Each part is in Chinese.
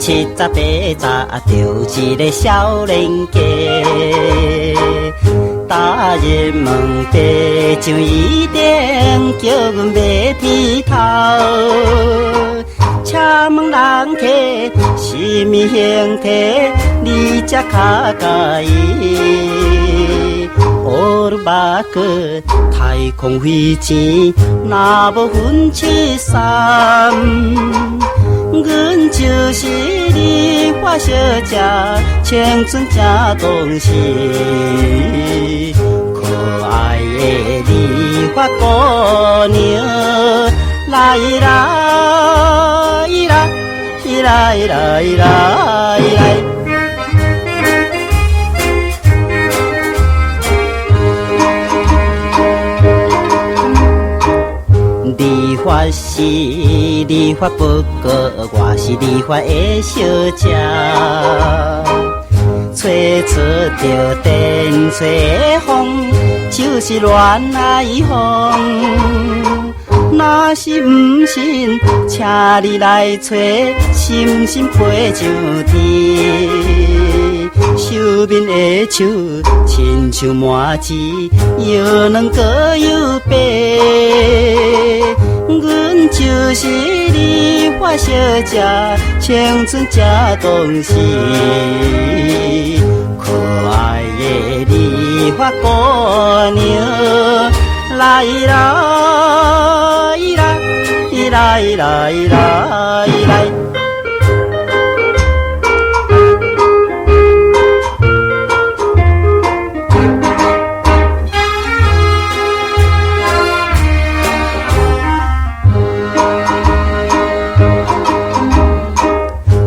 78就一个少年家，大日问地上一点，叫阮买剃头。请问人客什么形体？你才较介意？乌鲁巴克太空飞钱，若无分73。阮就是你花小姐，青春正当时，可爱的你花姑娘，来啦伊啦伊啦伊啦伊啦伊啦。你发是你发，不过我是你发的小姐。吹出着电吹风，就是恋爱风。若是不信，请你来吹，心心飞上天。手面的手，亲像麻糍，又软搁又白。阮就是你花小姐，青春正当时，可爱的你花姑娘，来啦伊啦伊啦伊啦伊啦伊啦。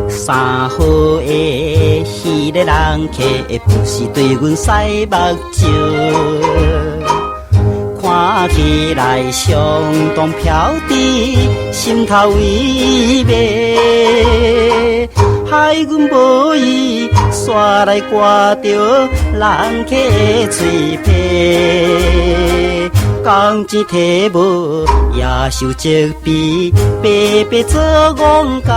三好的迄个人客，不是对阮洗目睭，看起来相当飘直，心头微微，害阮无意煞来刮着人客的嘴皮。工钱摕无，也受责备，白白做戆工。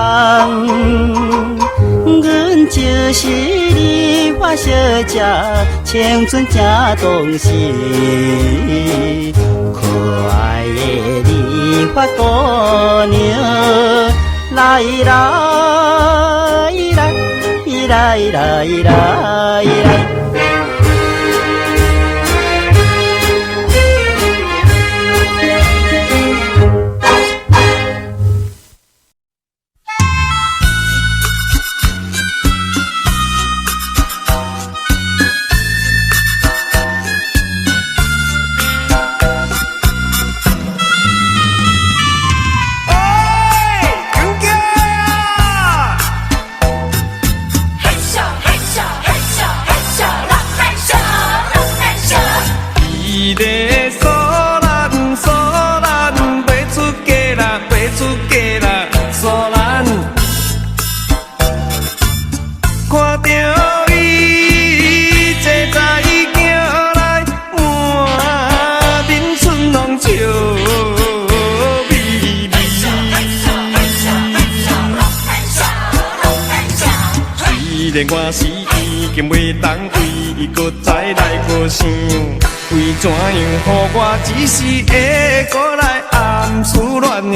阮就是你花小姐，青春正当时，可爱的你花姑娘，来啦伊啦伊啦伊啦伊啦伊啦。我是已经袂当为伊，搁再来搁想，为怎样予我一时会搁来暗思乱用？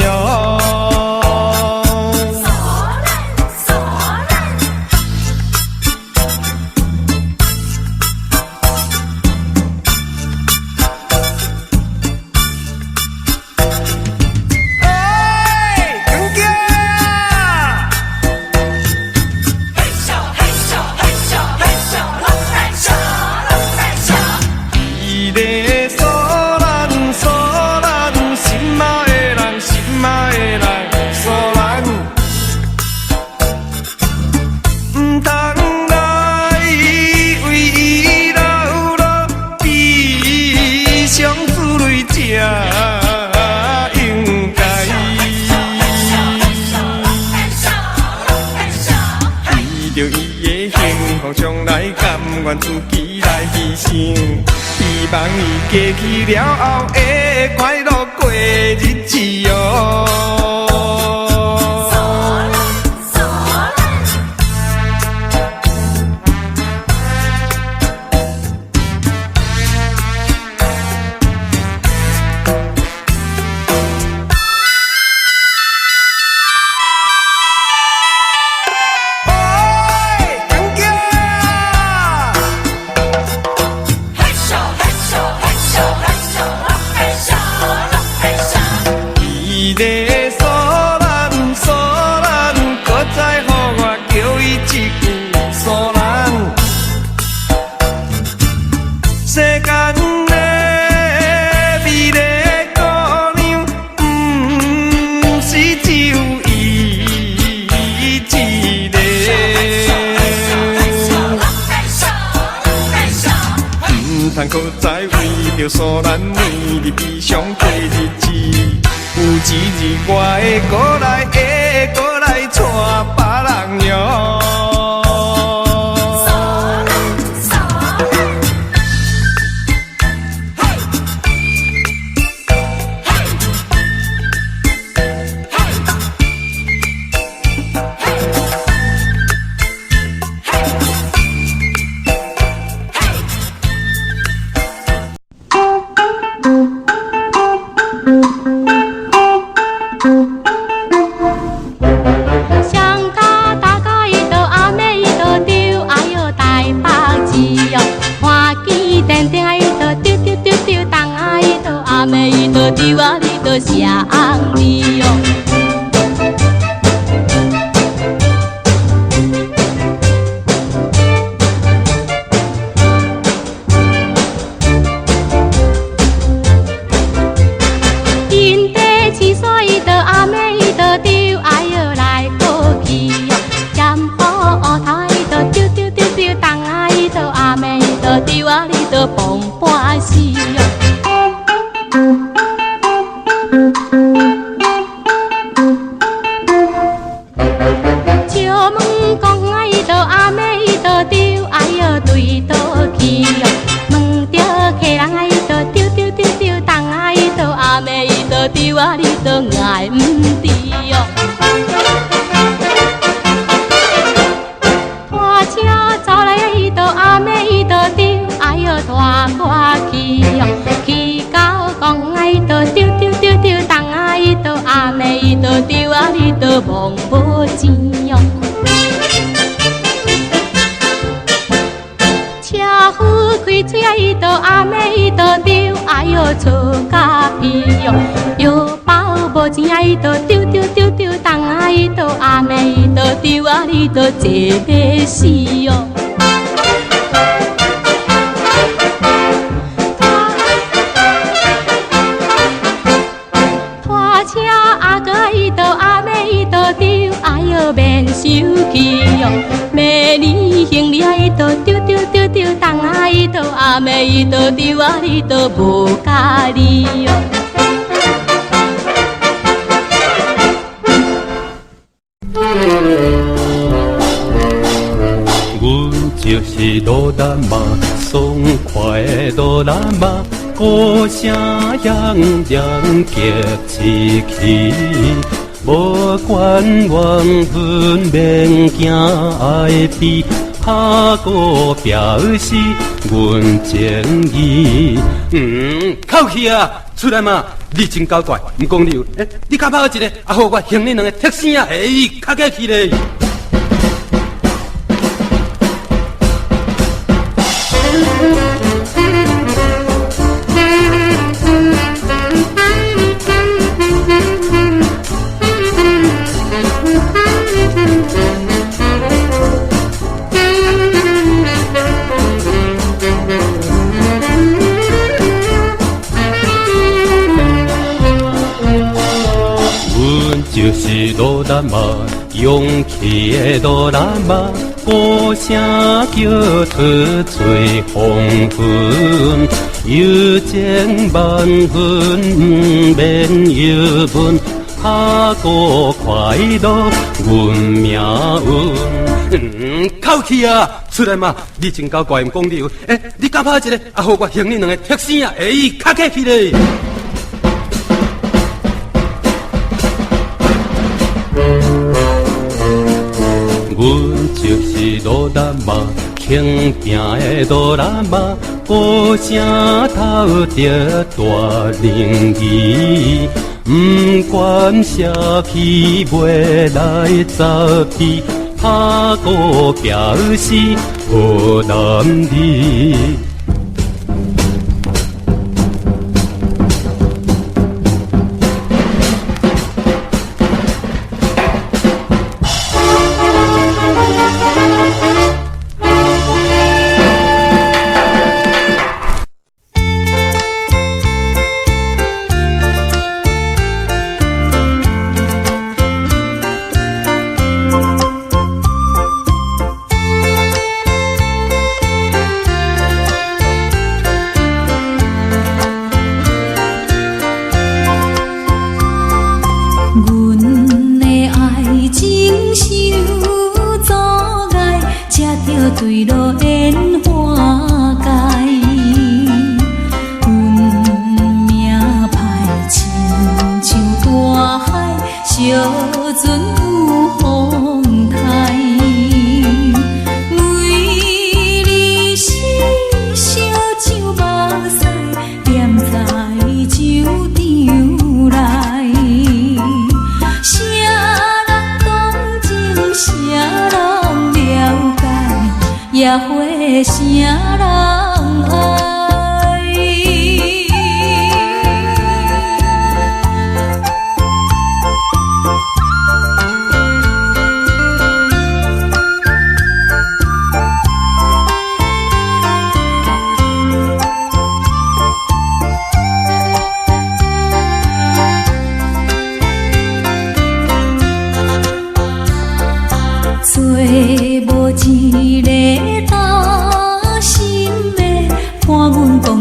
愿自己来牺牲，希望伊过去了后会快乐过日子哦。世间的美丽姑娘，不是只有伊一个。唔通搁再为着索咱每日悲伤过日子，有一日我会搁来，会搁来娶别人哟。想你哟，因地七岁伊就阿妹伊就丢，哎哟来过去哟，剑雨乌头伊就丢，东啊伊就阿妹伊就丢啊，你就崩半死哟。丢啊，你都爱唔知哦。拖车走来，伊都阿妹伊都丢，哎哟拖我去哦。去到公园，伊都丢，东啊伊都阿妹伊都丢啊，你都忘无钱哦。车夫开嘴啊，伊都阿妹伊都丢，哎哟出咖皮哟。腰包无钱啊，伊都丢，东啊伊都阿妹伊都丢啊，你都坐要死哟。拖车阿哥伊都阿妹伊都丢，哎哟免生气哟。明年行李啊，伊都丢，东啊伊都阿妹伊都丢啊，你都无家己哟。阮就是罗兰妈，爽快的罗兰妈，歌声洋洋激起去，无管缘分免惊爱悲，拍鼓表示阮情意。口气啊，出来嘛！你真搞怪，毋讲理由。你较拍一个，互我行你两个踢死啊！较过去咧。就是罗兰妈，勇气的罗兰妈，歌声叫出最风云，有情万分免忧闷，拍鼓快乐阮命运。口气啊，出来嘛！你真搞怪，毋讲理由。你敢拍一个，互我行你两个踢死啊！较客气咧。阮就是罗兰妈，轻平的罗兰妈，歌声透着大灵仪，不管社气袂来早起，拍鼓表示好男儿。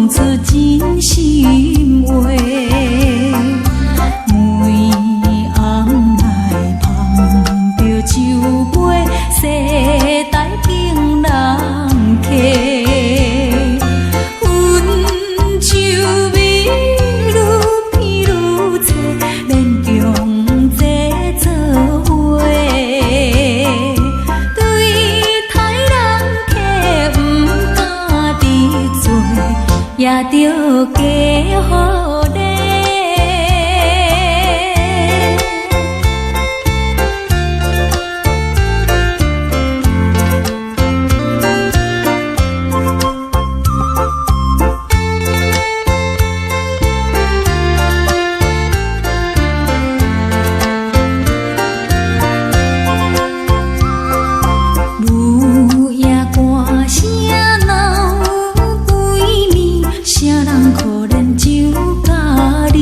讲出真心话。每暗来捧着酒杯，世代敬人客。温酒味愈偏愈多，免强这做伙。对待人客不敢得罪，也着加好礼。舞夜歌声闹鬼面，啥人可怜酒家己？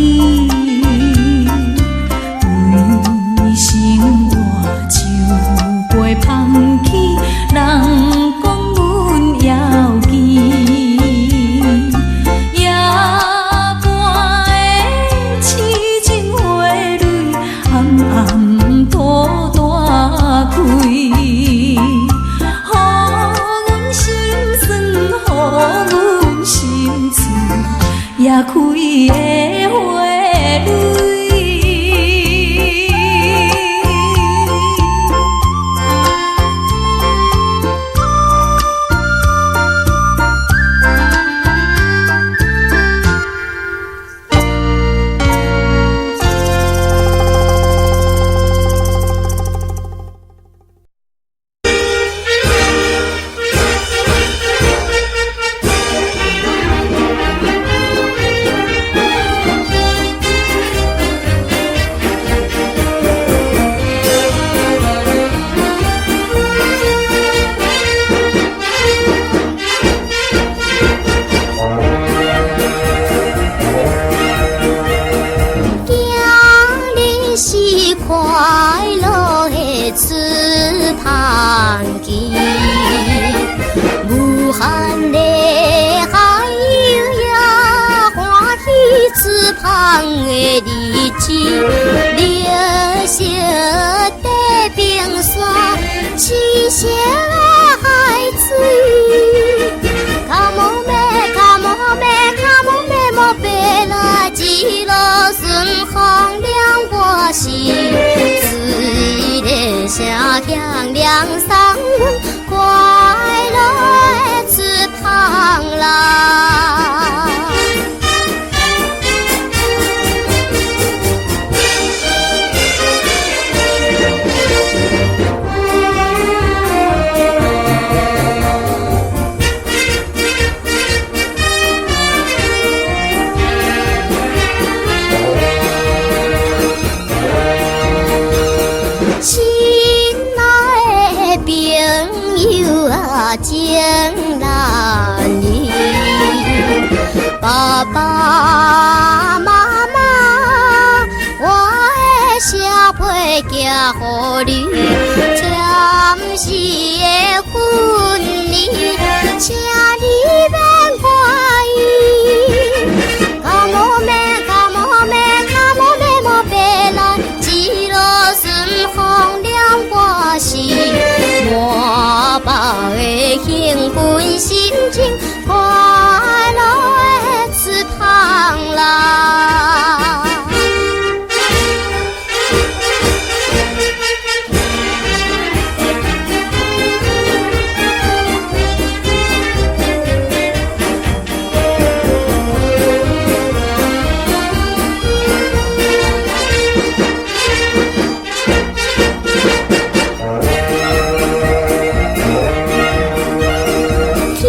为生活酒杯捧起，人讲阮要记。夜半的痴情花蕊，暗暗土大开。也开的花蕊。响亮嗓，快乐的翅膀啦！情难离，爸爸妈妈，我的社会行互你，暂时的分离，请你免怀疑。卡莫咩，卡莫咩，卡莫咩莫别来，一路顺风了我心。满包的兴奋心情，快乐的翅膀啦！天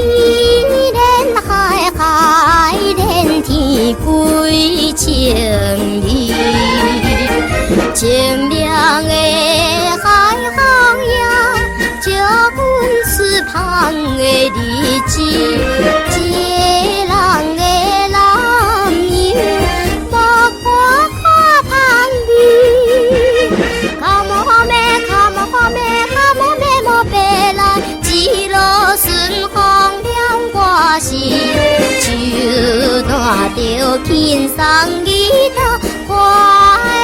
天上一头快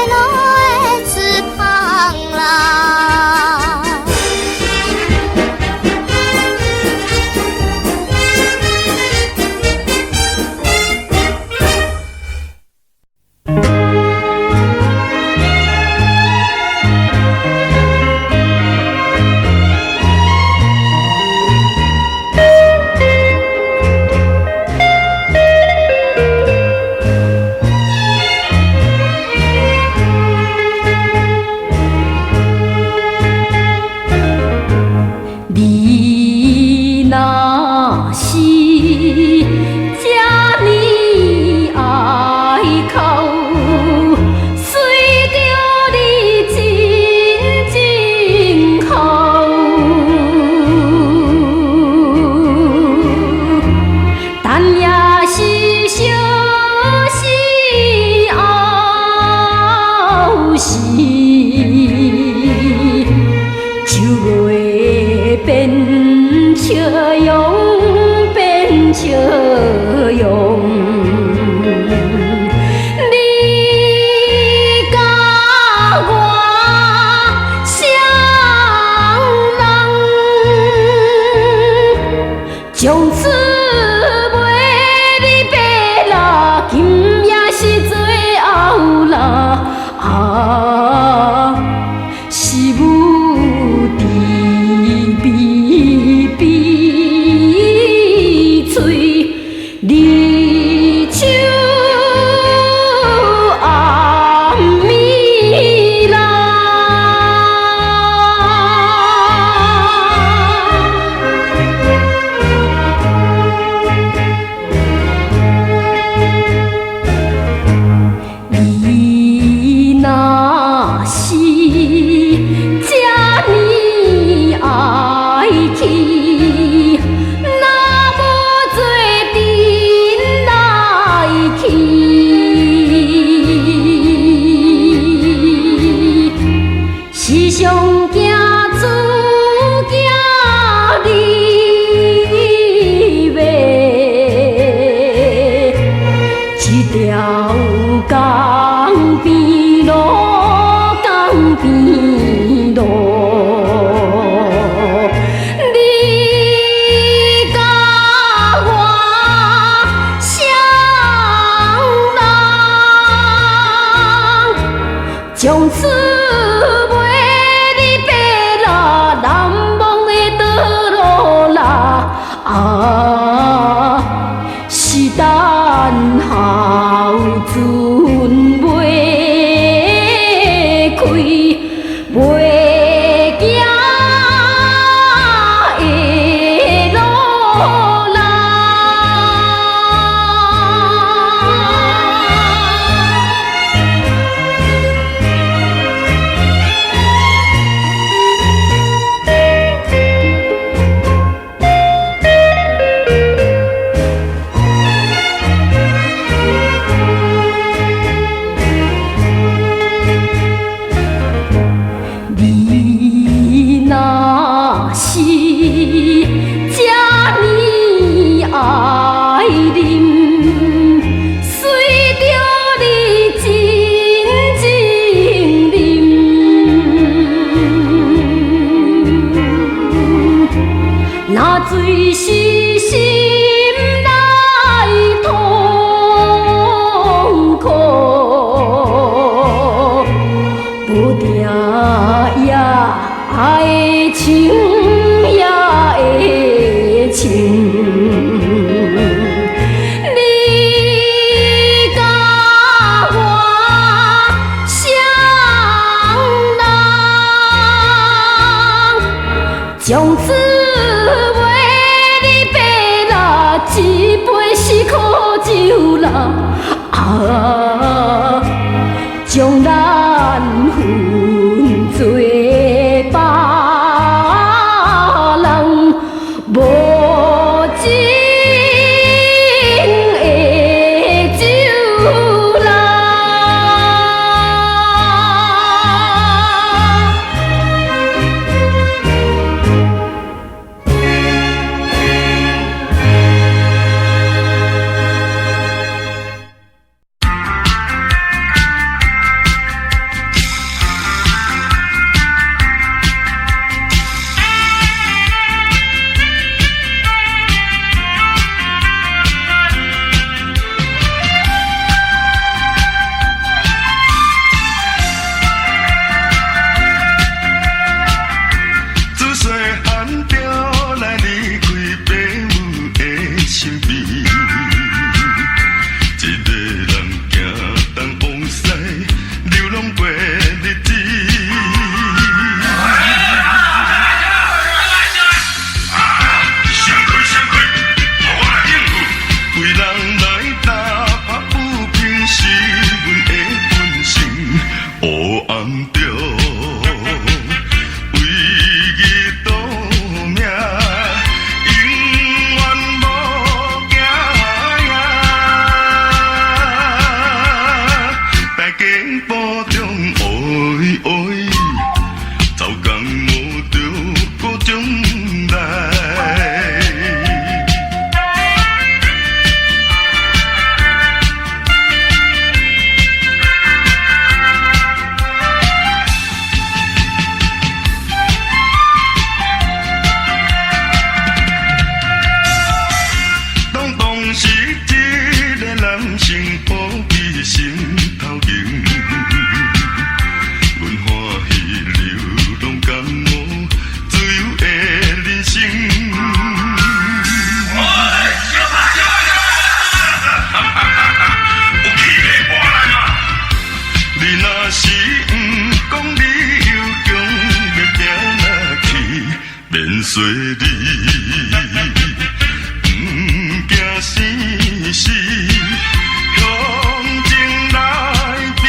乐的翅膀啦。你若是这呢爱哭，随着你真情好，但也是相思后事。就月变笑容，变笑容。你甲我双人，从此袂离别啦，今夜是最后啦。是母的微微嘴，离愁暗暝啦。你若是这呢爱去，那无做阵来去，时常惊主惊你袂，一条江边路，江边路。你甲我双人，从此袂离别啦，难忘的道路啦。是等候船袂开，袂行的路啦。你若是这呢爱忍，随着你真情忍，那水是心内痛苦，不定也会情也会情。你甲我双人，从此袂离别啦，一杯是苦酒啦。将咱分做别人，无情的酒啦。为人来打拍不平是阮的本性，黑暗中为伊赌命，永远无行呀。大家保重，哎哎，走工无着各种来。是一个男性保庇心头硬，阮欢喜流浪感冒自由的人生。有气的活人啊！你若是不讲，你有强要行哪去免随你。生死向前来彼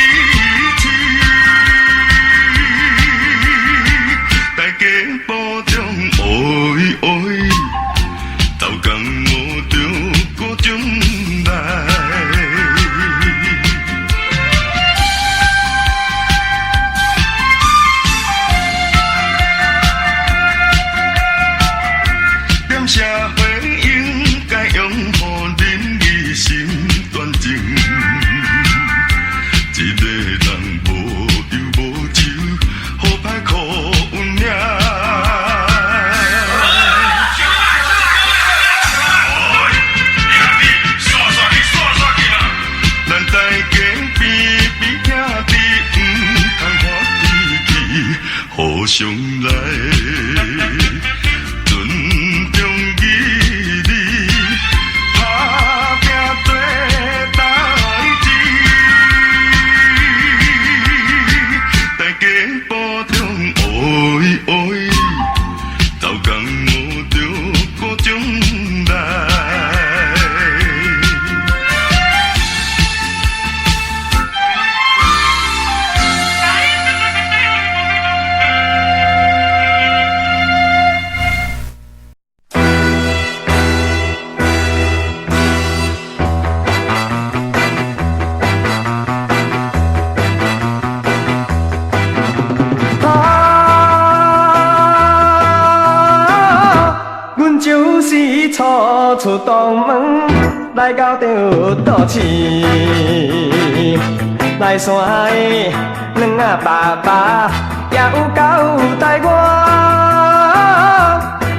此，大家保重，哎哎，走工无着各种来。点社会应该拥护仁义心端正，一个人无忧无愁，好歹靠运命。咱大家边边兄弟，唔通发脾气，互相来。初出东门，来到着倒市，来山的两个爸爸也有交代我，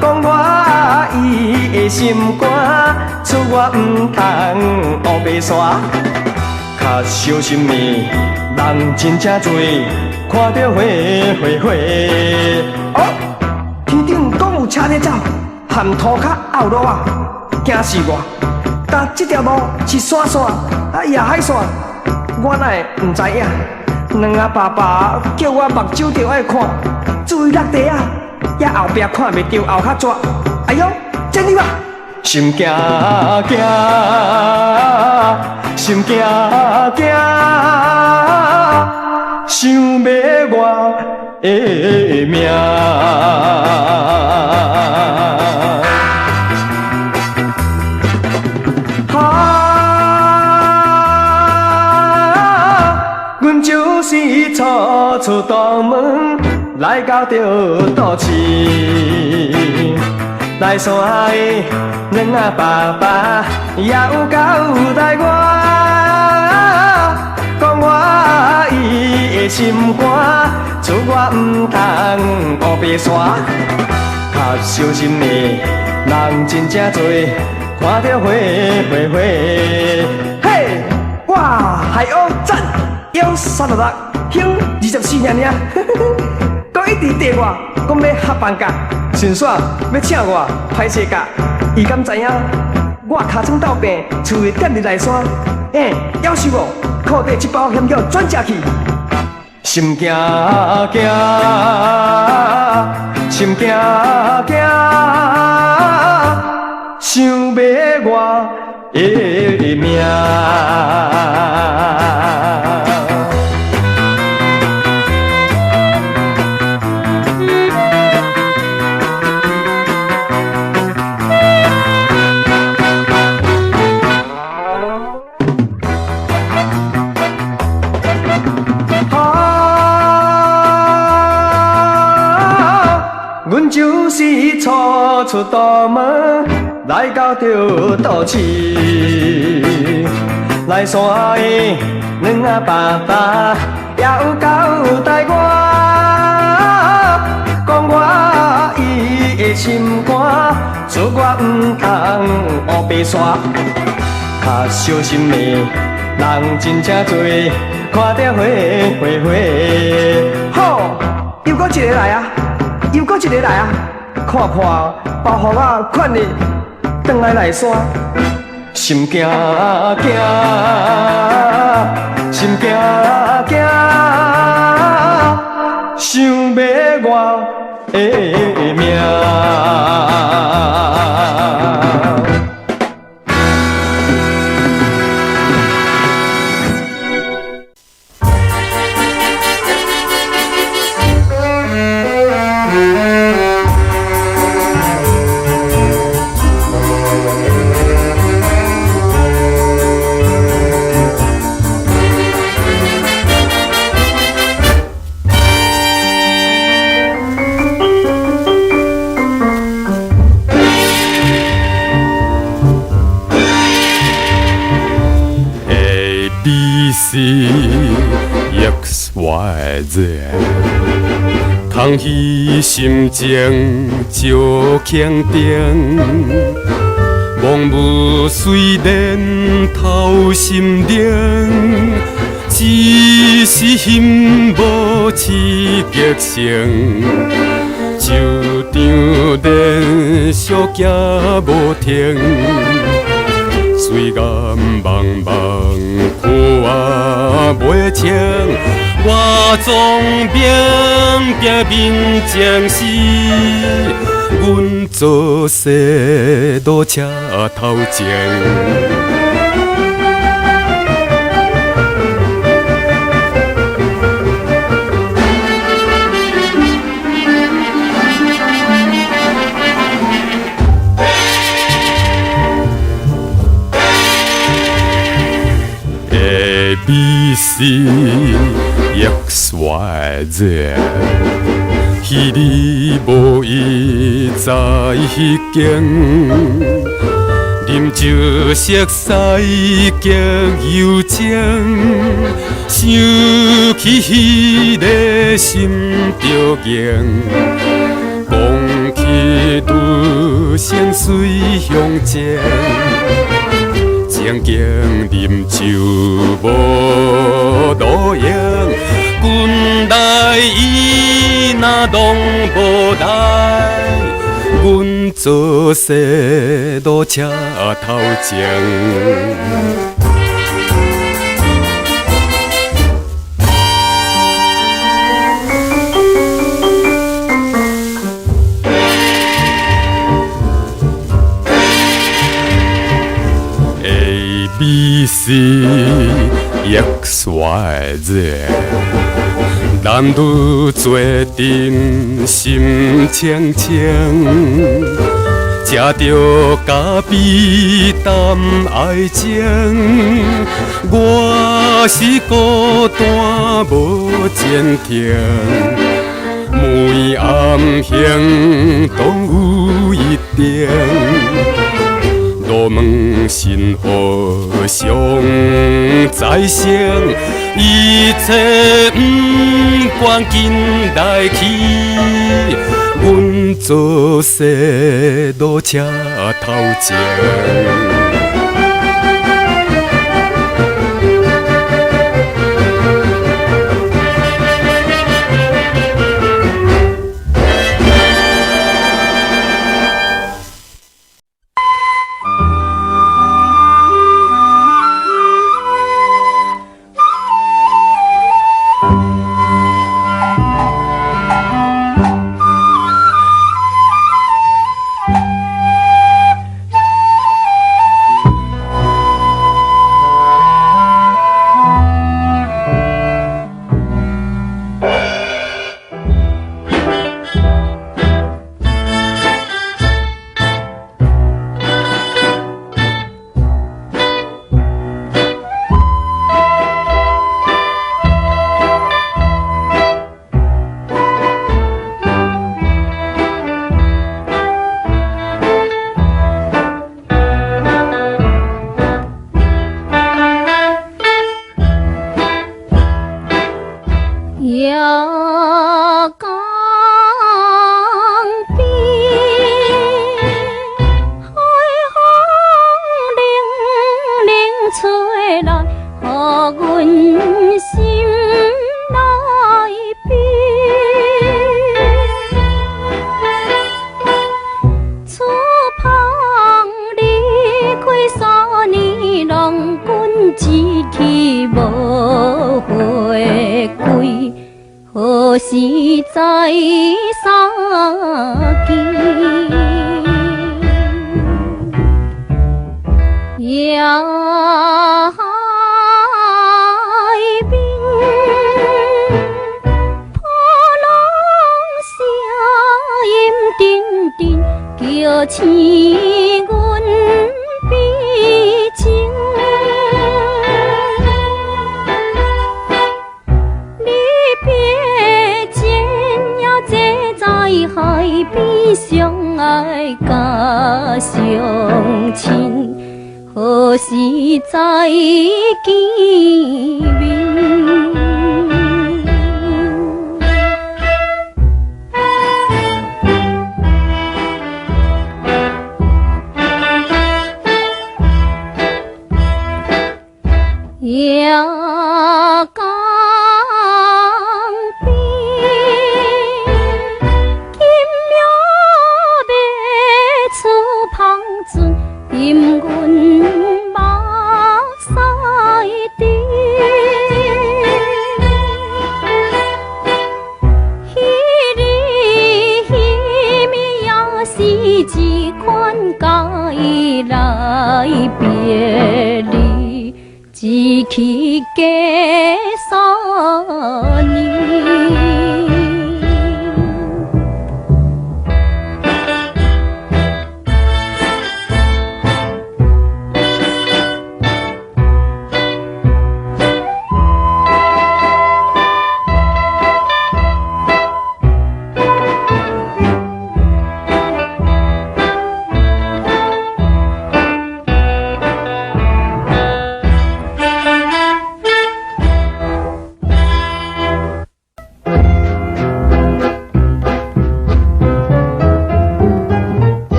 讲我伊的心肝，出我唔通乌白沙，较小心的人真正多，看着会。哦，天顶讲有车在走。含涂骹后路啊，惊死我！但这条路是山线，也海线，我哪会唔知影？两个爸爸叫我目睭着爱看，注意落地啊，也后壁看袂着后脚纸。哎呦，真理啊！心惊惊，心惊惊，想要我的命。就是初出东门，来到着倒市，来山的两个爸爸也有交代我，讲我伊的心肝，出我唔通乌白沙，较小心的人真正多，看着会。嘿，哇，海鸥赞！腰36，胸24尔，搁一直地我，讲要合班假，顺续要请我拍摄假，伊敢知影？我尻川斗病，厝里踮伫内山，夭寿哦，靠底一包险药转食去，心惊惊，心惊惊，想要我的命。阮就是初出大门，来到着都市，来山的两阿爸爸也有交代我，讲我伊的心肝，做我毋通黑白煞，较小心的人真正多，看着好，又搁一个来啊！又搁一个来啊！看看包袱啊，款的转来山，心惊惊，心惊惊，想要我的命。通起心情照强定，望雾虽然透心灵，只是心无刺激性，就场连续行无停，虽然茫茫苦啊袂清。我总拼拼面前事，阮做西路车头前。ABC X Y Z， 彼日无伊在迄间，啉酒熟悉极幽情，想起迄个心着硬，讲起拄先水向前。曾经啉酒无路用，阮来伊若拢无来，阮做西路车头前。ABC X Y Z， 男女做阵心清清，食着咖啡淡爱情。我是孤单无前程，每暗行拢有一定。路问心何常在生，一切不管紧来去，阮做西路车头前。吹来，予阮心来悲。厝旁离开3年，郎君志气无回归，何时再相见？夜海边，波浪声沉沉，叫醒阮悲情。离别前也坐在海边，相爱甲相亲。何时再见面？夜江边，金鸟要出芳船，引阮一款甲伊来别离，志气加3年。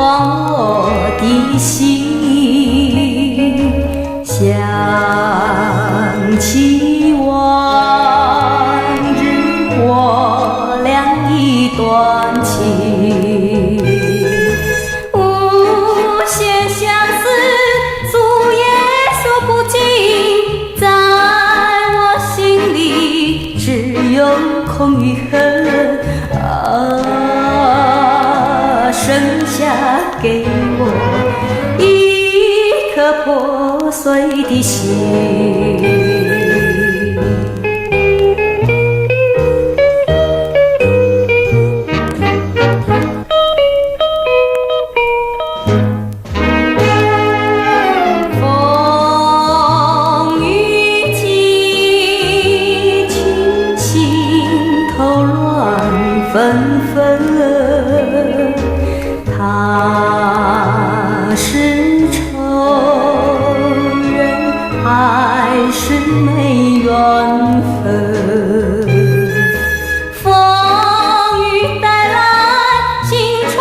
我的心，想起往日我俩一段情，无限相思，诉也说不尽，在我心里只有空与恨啊。剩下给我一颗破碎的心。风雨起，情心头乱纷纷。他是仇人，还是没缘分？风雨带来情仇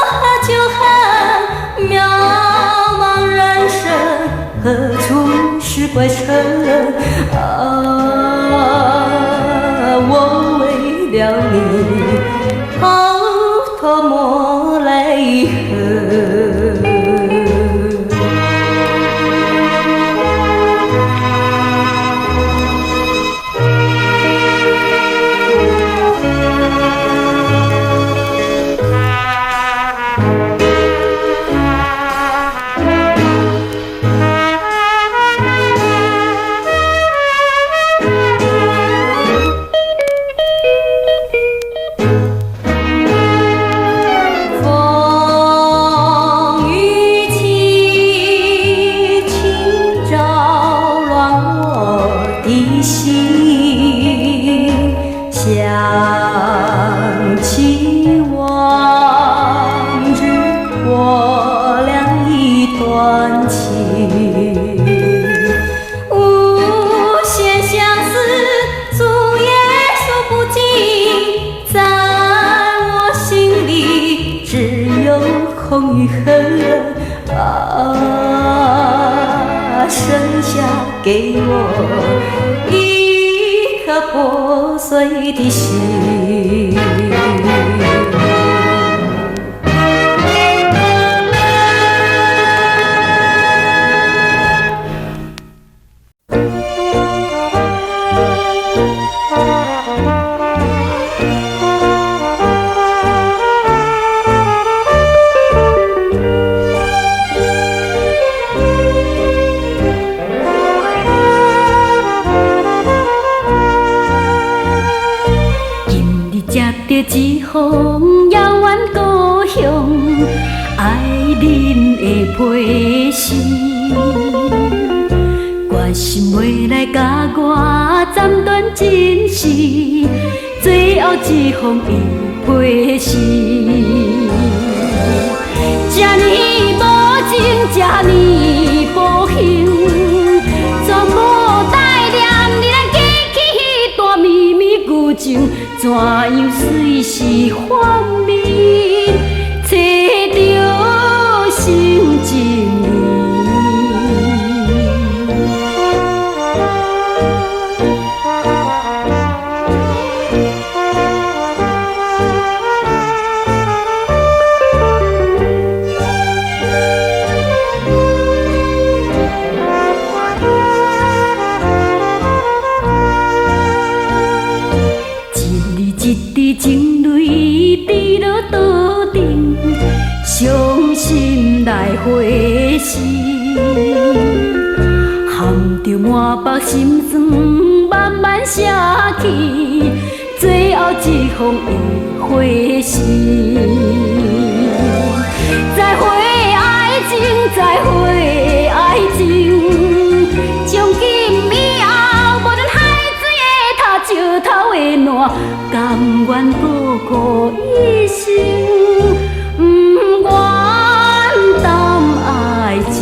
和旧恨，渺茫人生何处是归程？啊，我为了你，偷偷抹泪痕。空与恨啊，剩下给我一颗破碎的心。一方遥远故乡，爱恁的陪侍，决心袂来甲我斩断真实，最后一方的陪侍。这呢无情，这呢无幸，全无带念你咱记起迄段绵绵旧情。怎样随时幻灭，找着心情意？情泪滴落刀顶，伤心来回视，含着满腹心酸慢慢写去，最后一封的回信。再会爱情，再会爱情，从今以后无论海水的塔，石头的烂。甘愿孤孤一生，不愿担爱情。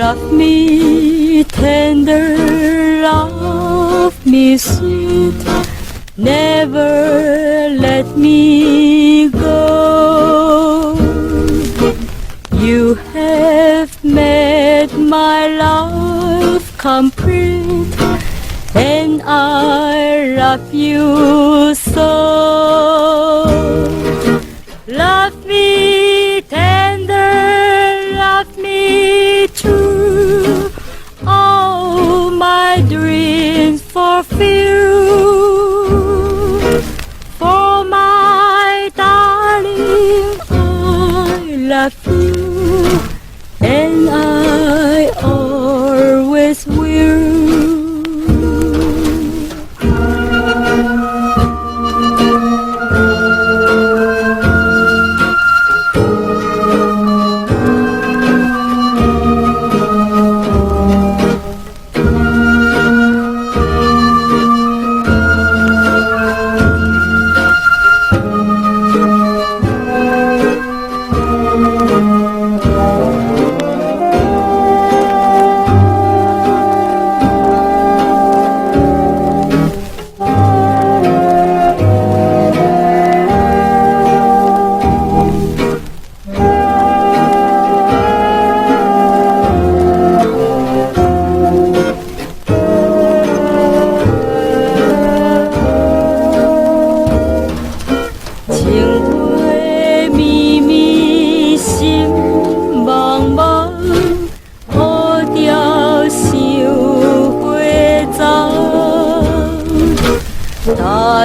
Love me tender, love me sweet, never let me go. You have made my life complete, and I love you so. Love me tender, love me true, all my dreams fulfill. For my darling, I love you, and I always will.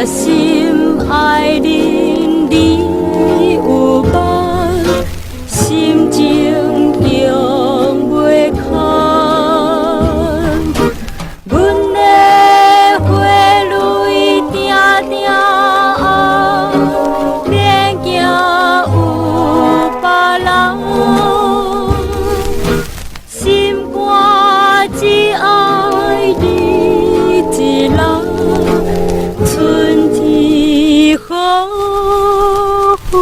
心爱人你有伴，心情永袂空。阮的花蕊定定红，免惊有别人。心肝只爱你一人。春天后悔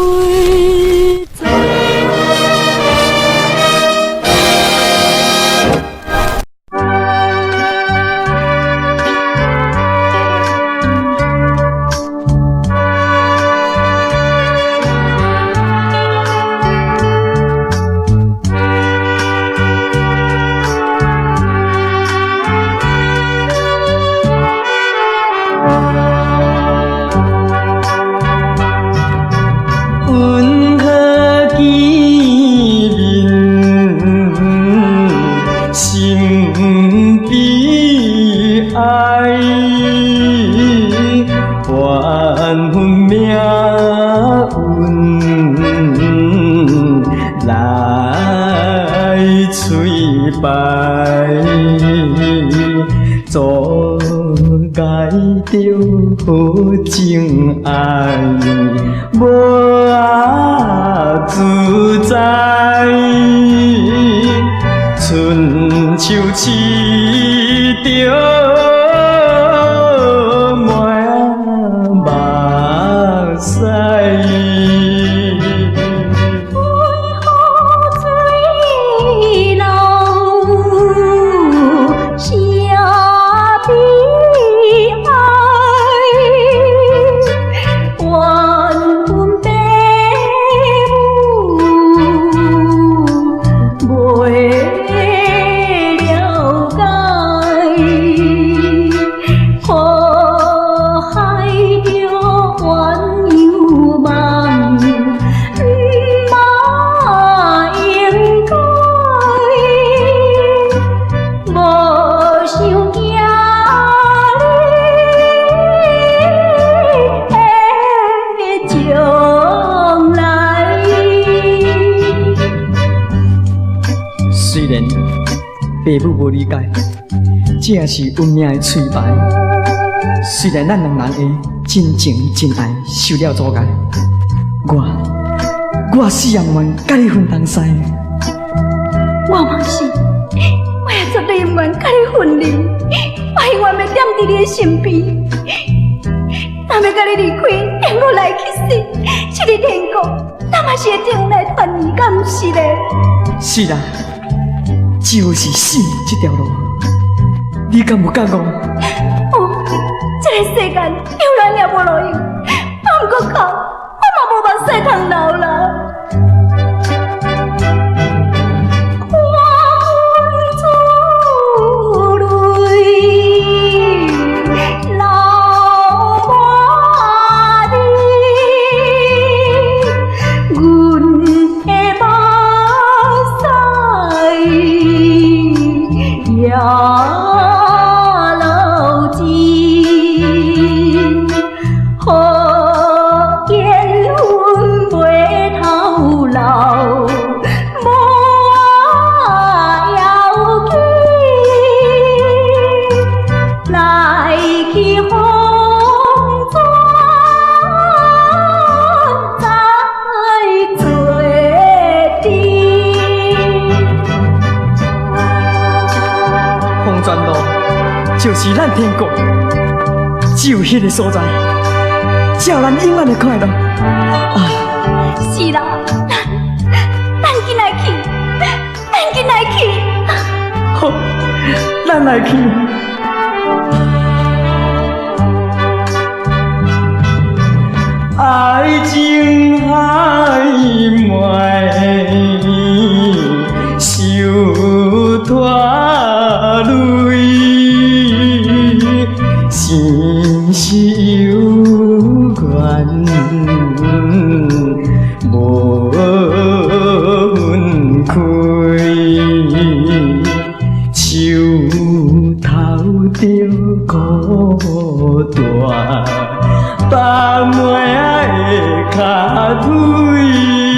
在。缘分命运来催败，做该着好情爱，无啊自在。春秋试着满目屎。父母无理解，这是运命的催败。虽然咱两人的真情真爱受了阻碍，我死也不愿甲你分东西。我嘛是，我也绝对不愿甲你分离，我永远要踮伫你的身边。若要甲你离开，天国来去死，这个天国，咱嘛是会定来团圆，敢不是咧？是啦。只有是死这条路，你敢有觉悟？这个世间有人也无路用，我不过靠，我嘛无目屎通流啦。就是咱天国，只有迄个所在，才有咱永远的快乐。是啦，咱紧来去，咱紧来去。好，咱来去。爱情海默，受拖累。心是有缘，无分开，手头着孤单，放袂的脚腿。